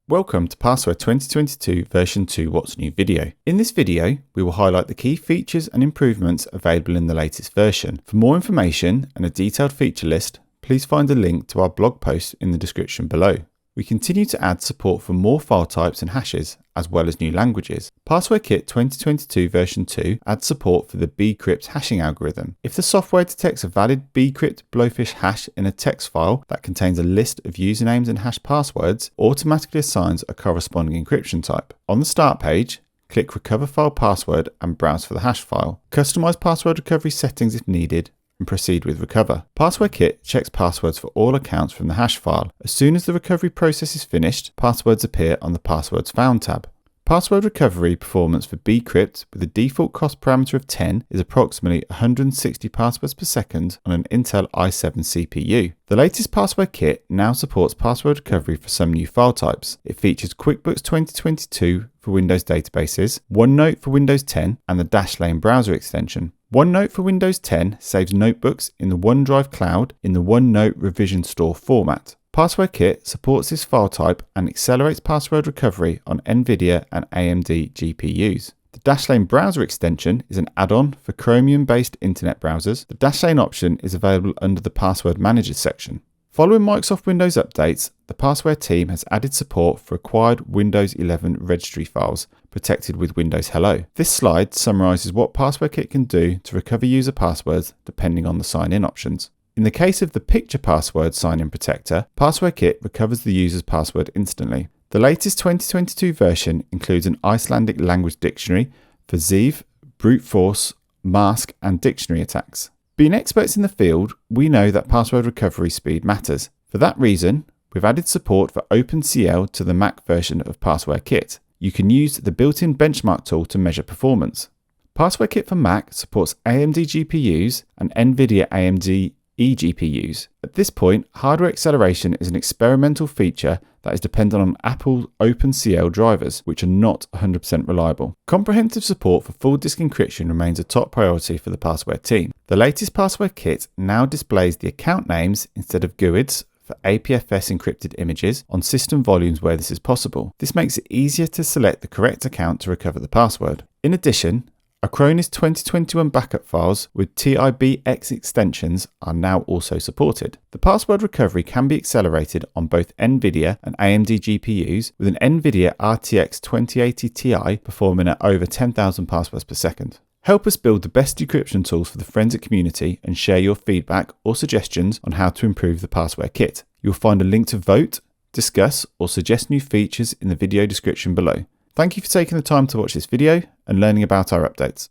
Welcome to Passware 2022 version 2 What's New video. In this video, we will highlight the key features and improvements available in the latest version. For more information and a detailed feature list, please find a link to our blog post in the description below. We continue to add support for more file types and hashes, as well as new languages. Passware Kit 2022 version 2 adds support for the bcrypt hashing algorithm. If the software detects a valid bcrypt blowfish hash in a text file that contains a list of usernames and hash passwords, automatically assigns a corresponding encryption type. On the start page, click Recover File Password and browse for the hash file. Customize password recovery settings if needed, and proceed with recover. Passware Kit checks passwords for all accounts from the hash file. As soon as the recovery process is finished, passwords appear on the Passwords Found tab. Password recovery performance for bcrypt with a default cost parameter of 10 is approximately 160 passwords per second on an Intel i7 CPU. The latest Passware Kit now supports password recovery for some new file types. It features QuickBooks 2022 for Windows databases, OneNote for Windows 10, and the Dashlane browser extension. OneNote for Windows 10 saves notebooks in the OneDrive cloud in the OneNote Revision Store format. Passware Kit supports this file type and accelerates password recovery on NVIDIA and AMD GPUs. The Dashlane browser extension is an add-on for Chromium-based internet browsers. The Dashlane option is available under the Password Manager section. Following Microsoft Windows updates, the Passware team has added support for acquired Windows 11 registry files protected with Windows Hello. This slide summarises what Passware Kit can do to recover user passwords depending on the sign-in options. In the case of the picture password sign-in protector, Passware Kit recovers the user's password instantly. The latest 2022 version includes an Icelandic Language dictionary for Zeev, brute force, mask and dictionary attacks. Being experts in the field, we know that password recovery speed matters. For that reason, we've added support for OpenCL to the Mac version of Passware Kit. You can use the built-in benchmark tool to measure performance. Passware Kit for Mac supports AMD GPUs and NVIDIA AMD eGPUs. At this point, hardware acceleration is an experimental feature that is dependent on Apple OpenCL drivers, which are not 100% reliable. Comprehensive support for full disk encryption remains a top priority for the Passware team. The latest Passware Kit now displays the account names instead of GUIDs for APFS encrypted images on system volumes where this is possible. This makes it easier to select the correct account to recover the password. In addition, Acronis 2021 backup files with TIBX extensions are now also supported. The password recovery can be accelerated on both NVIDIA and AMD GPUs, with an NVIDIA RTX 2080 Ti performing at over 10,000 passwords per second. Help us build the best decryption tools for the forensic community and share your feedback or suggestions on how to improve the Passware Kit. You'll find a link to vote, discuss, or suggest new features in the video description below. Thank you for taking the time to watch this video and learning about our updates.